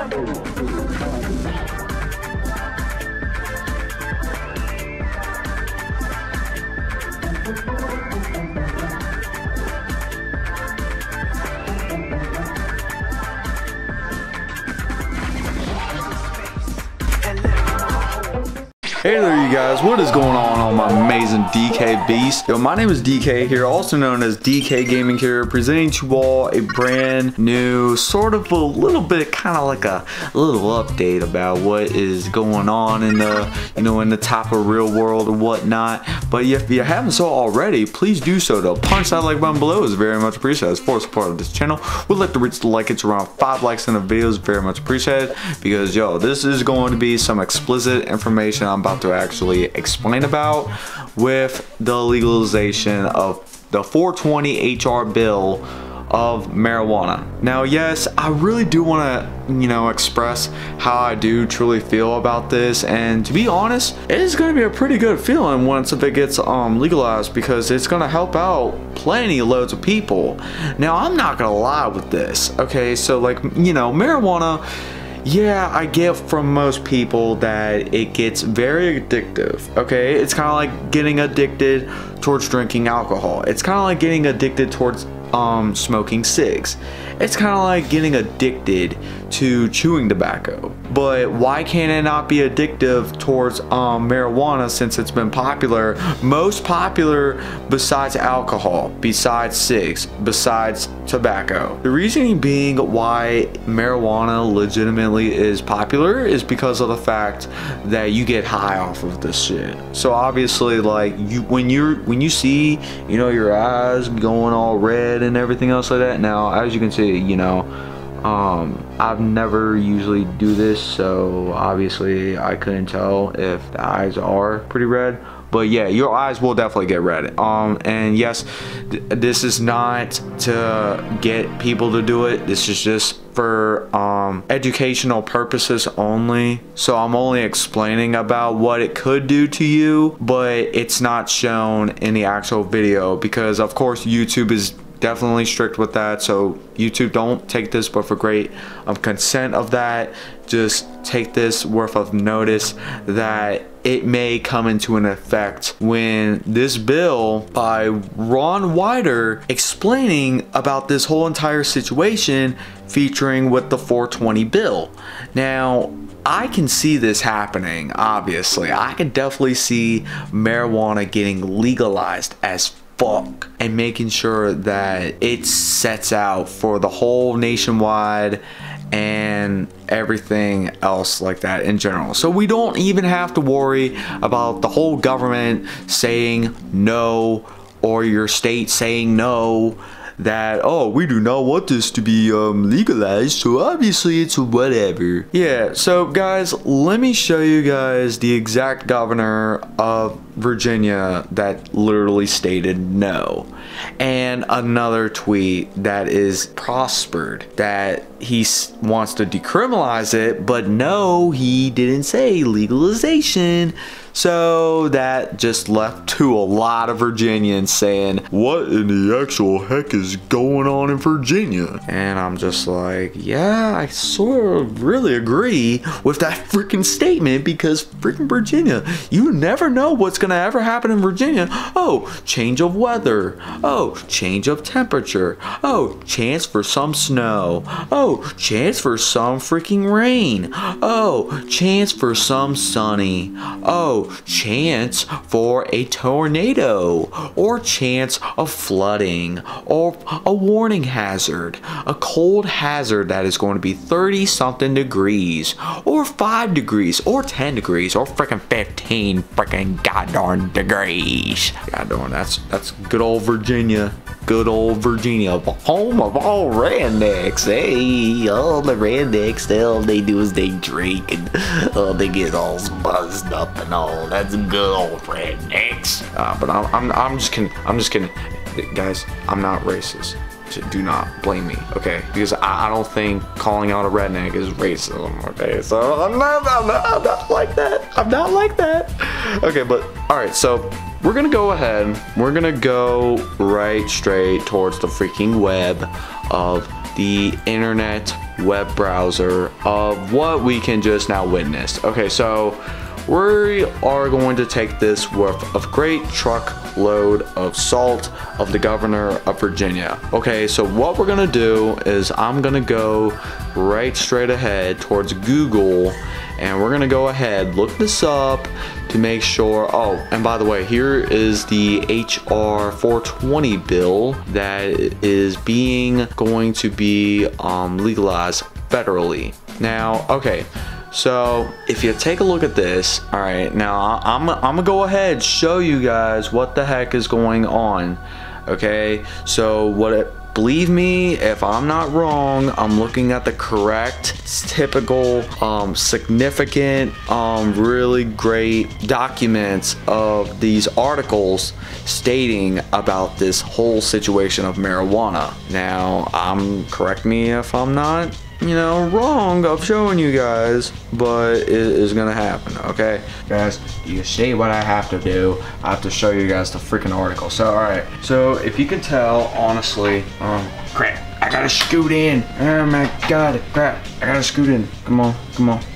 Hey there you guys, what is going on my amazing DK Beast? Yo, my name is DK here, also known as DK Gaming here, presenting to you all a brand new, sort of a little bit, kind of like a little update about what is going on in the, in the top of real world and whatnot. But if you haven't so already, please do so though. Punch that like button below is very much appreciated. For support of this channel, we'd like to reach the like, it's around 5 likes in the video is very much appreciated, because yo, this is going to be some explicit information I'm about to actually explain about with the legalization of the 420 HR bill of marijuana. Now, yes, I really do want to, express how I do truly feel about this, and to be honest, it is going to be a pretty good feeling once if it gets legalized, because it's going to help out plenty loads of people. Now, I'm not going to lie with this, okay? So, like, marijuana, yeah, I get from most people that it gets very addictive, okay? It's kind of like getting addicted towards drinking alcohol. It's kind of like getting addicted towards smoking cigs. It's kind of like getting addicted to chewing tobacco. But why can't it not be addictive towards marijuana, since it's been popular, most popular besides alcohol, besides cigs, besides tobacco? The reasoning being why marijuana legitimately is popular is because of the fact that you get high off of this shit. So obviously, like, when you see, your eyes going all red and everything else like that. Now, as you can see, I've never usually do this, so obviously I couldn't tell if the eyes are pretty red. But yeah, your eyes will definitely get red. And yes, this is not to get people to do it. This is just for educational purposes only. So I'm only explaining about what it could do to you, but it's not shown in the actual video, because of course YouTube is definitely strict with that. So YouTube, don't take this but for great consent of that. Just take this worth of notice that it may come into an effect when this bill by Ron Wyder explaining about this whole entire situation featuring with the 420 bill. Now, I can see this happening, obviously. I can definitely see marijuana getting legalized as fuck, and making sure that it sets out for the whole nationwide and everything else like that in general. So we don't even have to worry about the whole government saying no, or your state saying no, that, oh, we do not want this to be legalized, so obviously it's whatever. Yeah, so guys, let me show you guys the exact governor of Virginia that literally stated no, and another tweet that is prospered that he wants to decriminalize it, but no, he didn't say legalization. So that just left to a lot of Virginians saying, what in the actual heck is going on in Virginia? And I'm just like, yeah, I sort of really agree with that freaking statement, because freaking Virginia, you never know what's gonna ever happen in Virginia. Oh, change of weather. Oh, change of temperature. Oh, chance for some snow. Oh, chance for some freaking rain. Oh, chance for some sunny. Oh, chance for a tornado, or chance of flooding, or a warning hazard, a cold hazard that is going to be 30 something degrees, or 5 degrees, or 10 degrees, or freaking 15 freaking goddamn degrees. Goddamn, that's good old Virginia. Good old Virginia, home of all rednecks. Hey, all the rednecks, all they do is they drink and they get all buzzed up and all. That's good old rednecks. But I'm just kidding. I'm just kidding, guys. I'm not racist. Do not blame me, okay? Because I don't think calling out a redneck is racism, okay? So I'm not like that. I'm not like that. Okay, but all right. So we're gonna go ahead. We're gonna go right straight towards the freaking web of the internet web browser of what we can just now witness. Okay, so we are going to take this worth of great truckload of salt of the governor of Virginia. Okay, so what we're gonna do is I'm gonna go right straight ahead towards Google, and we're gonna go ahead, look this up to make sure. Oh, and by the way, here is the HR 420 bill that is going to be legalized federally. Now, okay, so if you take a look at this, all right, now I'm gonna go ahead and show you guys what the heck is going on. Okay, so believe me, if I'm not wrong, I'm looking at the correct, typical, significant, really great documents of these articles stating about this whole situation of marijuana. Now, correct me if I'm not, wrong of showing you guys, but it is gonna happen. Okay, guys, you see what I have to do? I have to show you guys the freaking article. So, all right, so if you can tell, honestly, crap, I gotta scoot in. Oh my god, crap, I gotta scoot in. Come on.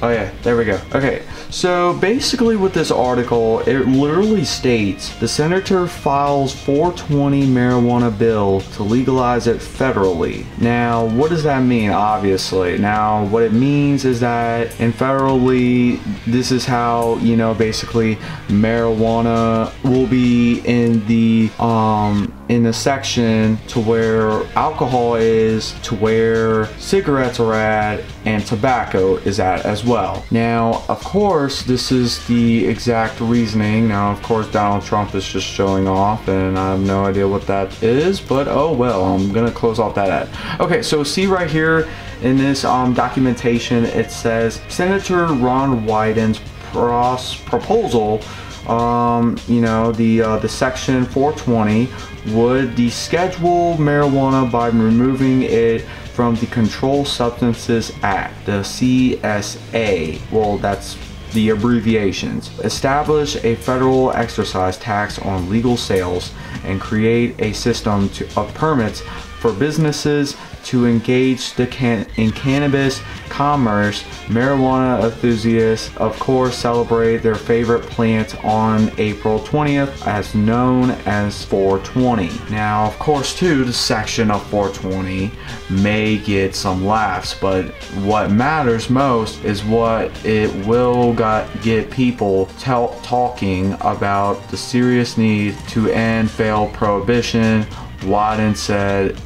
Oh yeah, there we go. Okay, so basically with this article, it literally states the senator files 420 marijuana bill to legalize it federally. Now, what does that mean? Obviously, now what it means is that in federally, this is how, basically marijuana will be in the section to where alcohol is, to where cigarettes are at, and tobacco is at as well. Now, of course, this is the exact reasoning. Now, of course, Donald Trump is just showing off, and I have no idea what that is, but oh well, I'm gonna close off that ad. Okay, so see right here in this documentation, it says Senator Ron Wyden's proposal, the section 420 would deschedule marijuana by removing it from the Controlled Substances Act, the CSA. Well, that's the abbreviations. Establish a federal excise tax on legal sales and create a system of permits for businesses to engage in cannabis commerce. Marijuana enthusiasts, of course, celebrate their favorite plant on April 20th, as known as 420. Now, of course, too, the section of 420 may get some laughs, but what matters most is what it will get people talking about the serious need to end failed prohibition. Wyden said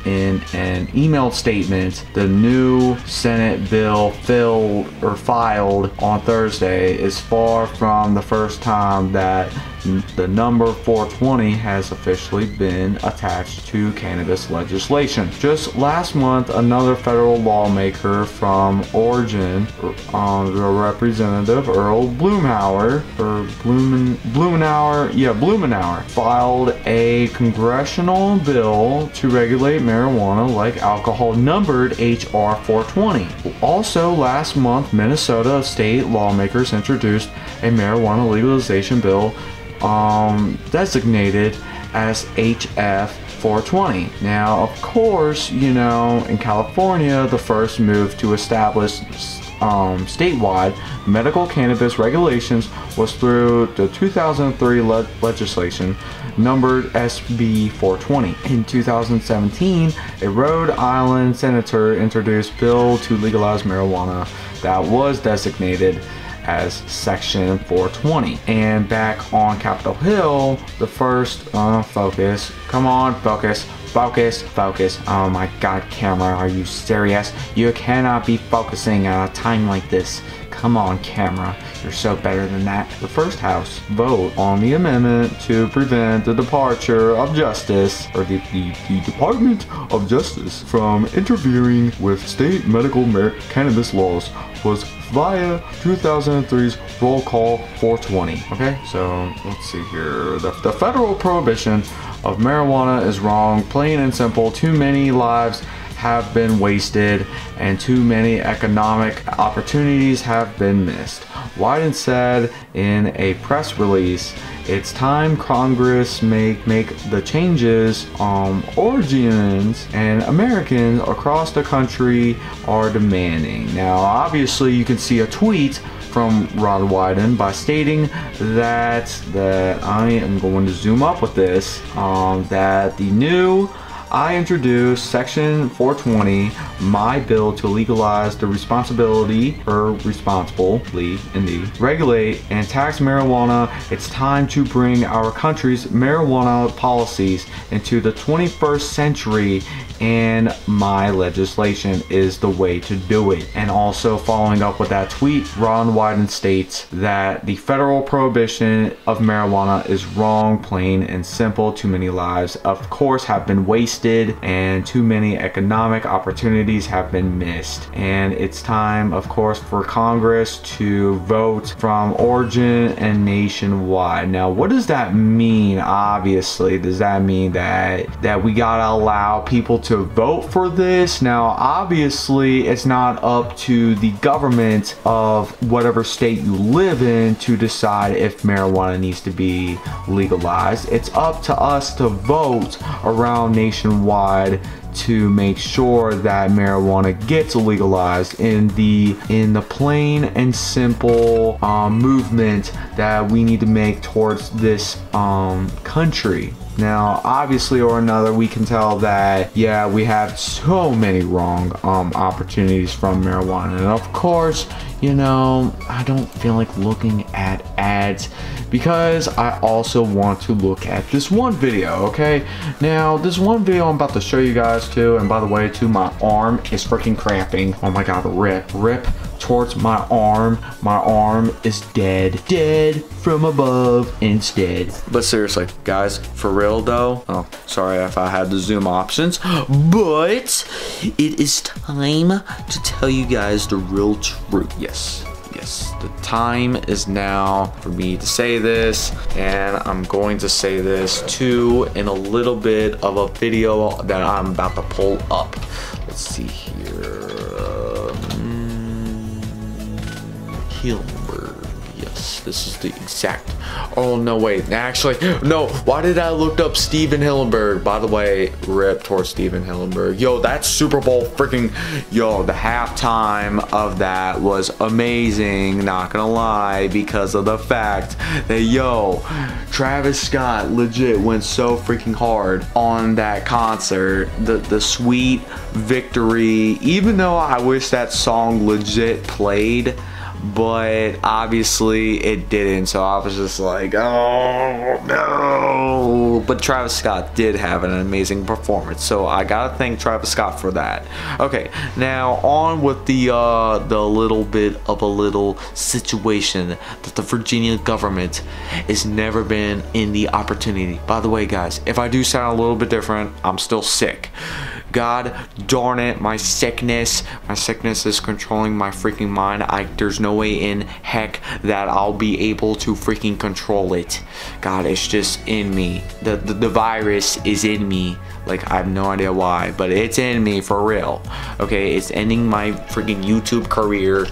in an emailed statement, the new Senate bill filed on Thursday is far from the first time that the number 420 has officially been attached to cannabis legislation. Just last month, another federal lawmaker from Oregon, the Representative Earl Blumenauer, filed a congressional bill to regulate marijuana like alcohol, numbered HR 420. Also last month, Minnesota state lawmakers introduced a marijuana legalization bill designated as HF 420. Now, of course, in California, the first move to establish statewide medical cannabis regulations was through the 2003 legislation numbered SB 420. In 2017, a Rhode Island senator introduced a bill to legalize marijuana that was designated as Section 420. And back on Capitol Hill, the first focus. Come on, focus. Oh my god, camera, are you serious? You cannot be focusing at a time like this. Come on, camera, you're so better than that. The first House vote on the amendment to prevent the departure of justice, or the Department of Justice, from interfering with state medical cannabis laws was via 2003's roll call 420. Okay, so let's see here. The federal prohibition of marijuana is wrong, plain and simple. Too many lives have been wasted and too many economic opportunities have been missed. Wyden said in a press release, "It's time Congress make the changes Oregonians and Americans across the country are demanding." Now, obviously, you can see a tweet from Ron Wyden by stating that I am going to zoom up with this, that the new I introduced Section 420, my bill to legalize the responsibly, indeed, regulate and tax marijuana. It's time to bring our country's marijuana policies into the 21st century, and my legislation is the way to do it. And also following up with that tweet, Ron Wyden states that the federal prohibition of marijuana is wrong, plain and simple. Too many lives, of course, have been wasted and too many economic opportunities have been missed. And it's time, of course, for Congress to vote from Oregon and nationwide. Now, what does that mean? Obviously, does that mean that we gotta allow people to vote for this? Now, obviously, it's not up to the government of whatever state you live in to decide if marijuana needs to be legalized. It's up to us to vote around nationwide to make sure that marijuana gets legalized in the plain and simple movement that we need to make towards this country. Now, obviously or another, we can tell that, yeah, we have so many wrong opportunities from marijuana. And of course, you know, I don't feel like looking at ads because I also want to look at this one video, okay? Now, this one video I'm about to show you guys too, and by the way, too, my arm is freaking cramping. Oh my God, rip towards my arm. My arm is dead from above instead. But seriously, guys, for real though, oh, sorry if I had the zoom options, but it is time to tell you guys the real truth. Yes, the time is now for me to say this, and I'm going to say this too in a little bit of a video that I'm about to pull up. Let's see here. Hillenberg. Yes, this is the exact. Oh no, wait, actually no, why did I look up Steven Hillenberg? By the way, rip towards Steven Hillenberg. Yo, that Super Bowl freaking, yo, the halftime of that was amazing, not gonna lie, because of the fact that, yo, Travis Scott legit went so freaking hard on that concert. The sweet victory, even though I wish that song legit played, but obviously it didn't, so I was just like, oh no. But Travis Scott did have an amazing performance, so I gotta thank Travis Scott for that. Okay, now on with the little bit of a little situation that the Virginia government has never been in the opportunity. By the way, guys, if I do sound a little bit different, I'm still sick. God darn it, my sickness is controlling my freaking mind. There's no way in heck that I'll be able to freaking control it. God, it's just in me. The virus is in me. Like, I have no idea why, but it's in me for real. Okay, it's ending my freaking YouTube career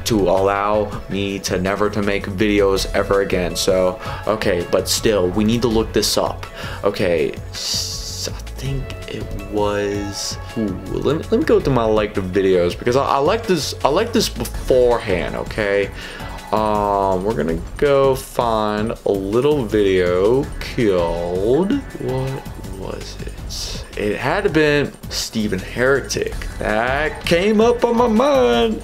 to allow me to never to make videos ever again. So, okay, but still, we need to look this up. Okay, so I think it was, let me go through my liked videos, because I like this beforehand. Okay, we're gonna go find a little video called, what was it? It had to been Stephen Heretic. That came up on my mind,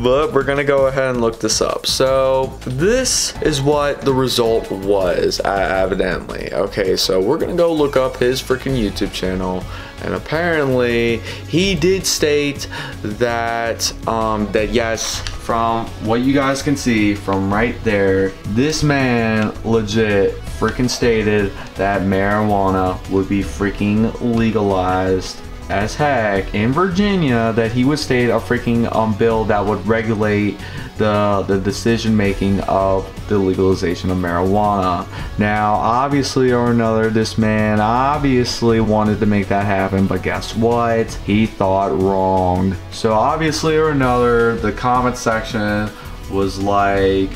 but we're gonna go ahead and look this up. So this is what the result was, evidently. Okay, so we're gonna go look up his freaking YouTube channel, and apparently he did state that that yes, from what you guys can see from right there, this man legit freaking stated that marijuana would be freaking legalized as heck in Virginia, that he would state a freaking bill that would regulate the decision making of the legalization of marijuana. Now, obviously or another, this man obviously wanted to make that happen, but guess what? He thought wrong. So obviously or another, the comment section was like,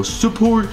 support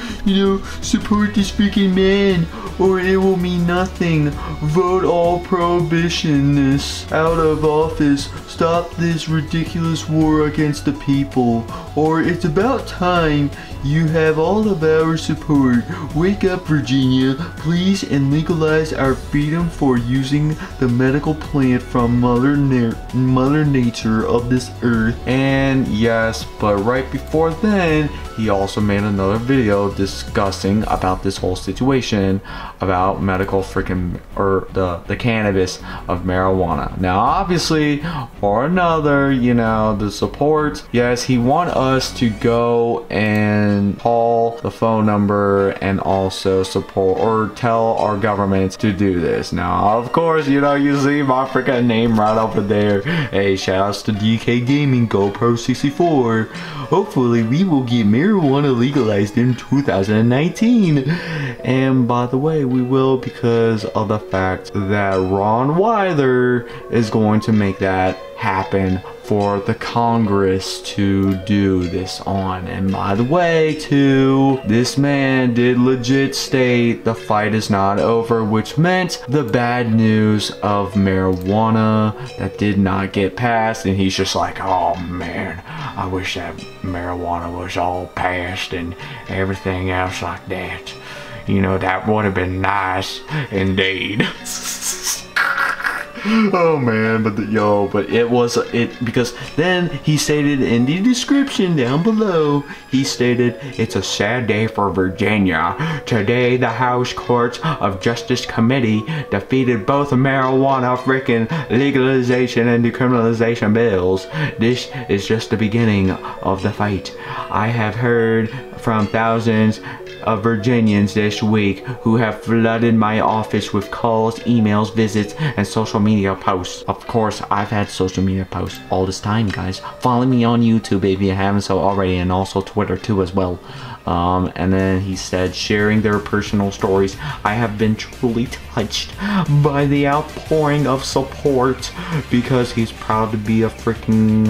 this freaking man, or it will mean nothing. Vote all prohibitionists out of office. Stop this ridiculous war against the people, or it's about time you have all of our support. Wake up, Virginia, please, and legalize our freedom for using the medical plant from Mother Nature of this earth. And yes, but right before then, he also made another video discussing about this whole situation about medical the cannabis of marijuana. Now, obviously, or another, the support, yes, he want us to go and call the phone number and also support or tell our government to do this. Now, of course, you see my freaking name right over there. Hey, shoutouts to DK Gaming, GoPro 64. Hopefully, we will get marijuana legalized in 2019. And by the way, we will, because of the fact that Ron Wyther is going to make that happen for the Congress to do this on. And by the way, too, this man did legit state the fight is not over, which meant the bad news of marijuana that did not get passed. And he's just like, oh man, I wish that marijuana was all passed and everything else like that. That would have been nice indeed. Oh man, but because then he stated in the description down below, he stated, it's a sad day for Virginia. Today, the House Courts of Justice Committee defeated both marijuana freaking legalization and decriminalization bills. This is just the beginning of the fight. I have heard from thousands of Virginians this week who have flooded my office with calls, emails, visits, and social media posts. Of course, I've had social media posts all this time, guys. Follow me on YouTube if you haven't so already, and also Twitter too as well. And then he said, sharing their personal stories, I have been truly touched by the outpouring of support, because he's proud to be a freaking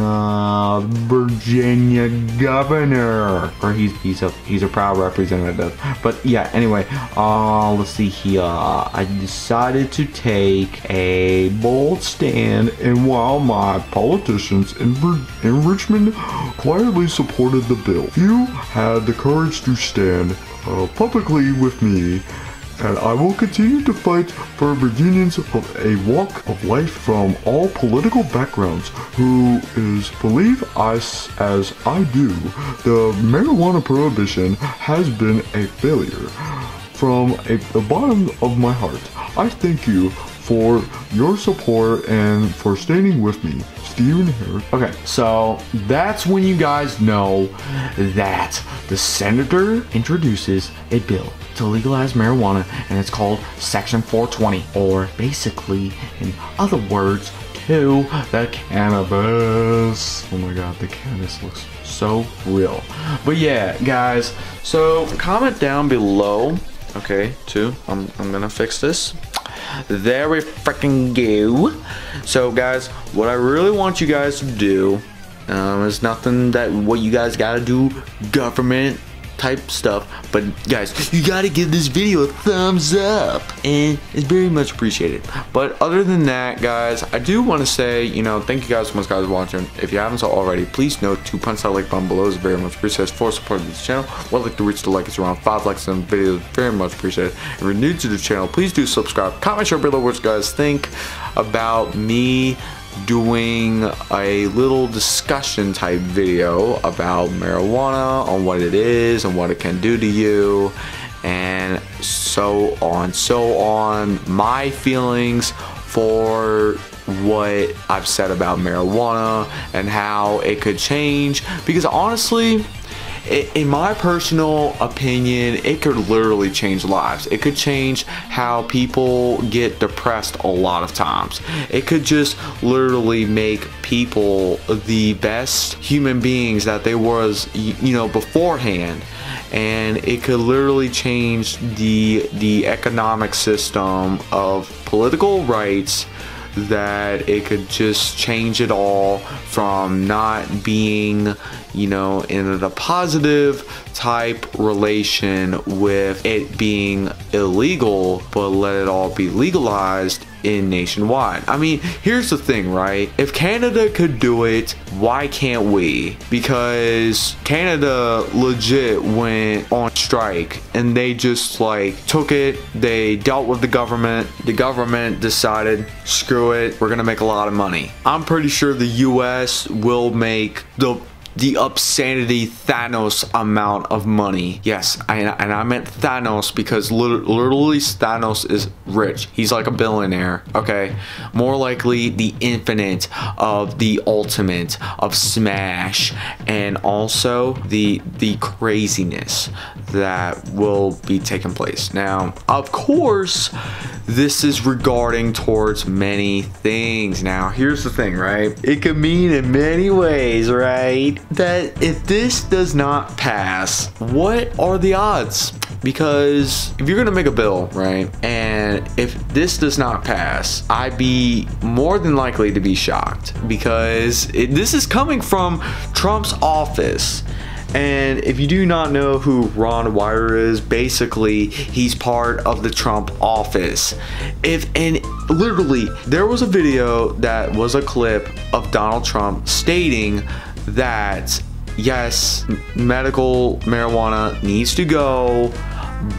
Virginia governor, or he's a proud representative. But yeah, anyway, let's see here. I decided to take a bold stand, and while my politicians in Richmond quietly supported the bill, few had the courage to stand publicly with me, and I will continue to fight for Virginians of a walk of life from all political backgrounds who believe as I do, the marijuana prohibition has been a failure. From the bottom of my heart, I thank you for your support and for standing with me, Stephen Harris. Okay, so that's when you guys know that the senator introduces a bill to legalize marijuana, and it's called Section 420, or basically, in other words, to the cannabis. Oh my god, the cannabis looks so real. But yeah, guys, so comment down below. Okay, I'm gonna fix this. There we freaking go. So guys, what I really want you guys to do is nothing that what you guys gotta do government type stuff, but guys, you gotta give this video a thumbs up, and it's very much appreciated. But other than that, guys, I do want to say, thank you guys so much, guys, for watching. If you haven't so already, please note to punch that like button below is very much appreciated for supporting this channel. Would like to reach the like, it's around 5 likes on the video, very much appreciated. If you're new to the channel, please do subscribe. Comment sure below what you guys think about me doing a little discussion type video about marijuana, on what it is and what it can do to you, and so on, my feelings for what I've said about marijuana and how it could change, because honestly, in my personal opinion, it could literally change lives. It could change how people get depressed a lot of times. It could just literally make people the best human beings that they was, you know, beforehand. And it could literally change the economic system of political rights, that it could just change it all from not being, you know, in a positive type relation with it being illegal, but let it all be legalized in nationwide. I mean, here's the thing, right? If Canada could do it, why can't we? Because Canada legit went on strike and they just like took it, they dealt with the government decided, screw it, we're gonna make a lot of money. I'm pretty sure the US will make the obscenity Thanos amount of money. Yes, and I meant Thanos because literally Thanos is rich. He's like a billionaire, okay? More likely the infinite of the ultimate of Smash, and also the craziness that will be taking place. Now, of course, this is regarding towards many things. Now, here's the thing, right? It could mean in many ways, right? That if this does not pass, what are the odds? Because if you're gonna make a bill, right, and if this does not pass, I'd be more than likely to be shocked, because this is coming from Trump's office. And if you do not know who Ron Wyler is, basically he's part of the Trump office. And literally there was a video that was a clip of Donald Trump stating that yes, medical marijuana needs to go,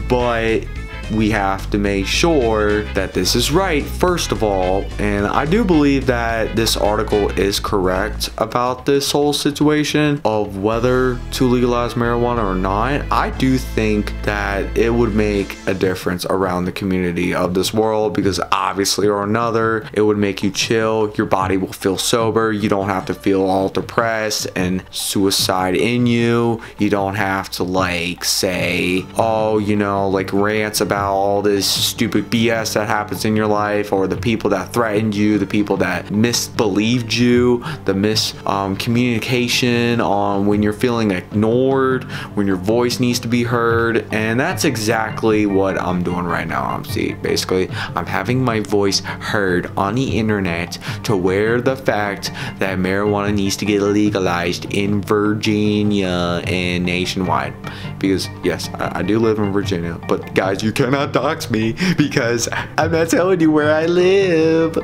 but we have to make sure that this is right, first of all. And I do believe that this article is correct about this whole situation of whether to legalize marijuana or not. I do think that it would make a difference around the community of this world, because obviously or another, it would make you chill. Your body will feel sober. You don't have to feel all depressed and suicide in you. You don't have to like say, oh, you know, like rants about all this stupid BS that happens in your life, or the people that threatened you, the people that misbelieved you, the miscommunication on when you're feeling ignored, when your voice needs to be heard. And that's exactly what I'm doing right now. Basically, I'm having my voice heard on the internet to where the fact that marijuana needs to get legalized in Virginia and nationwide. Because yes, I do live in Virginia, but guys, you cannot dox me because I'm not telling you where I live.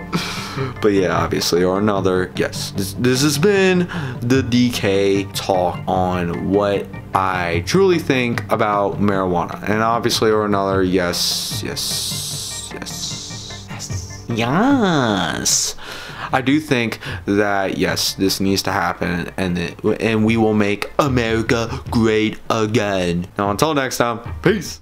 But yeah, obviously or another, yes, this has been the DK talk on what I truly think about marijuana. And obviously or another, yes, I do think that yes, this needs to happen, and we will make America great again. Now until next time, peace.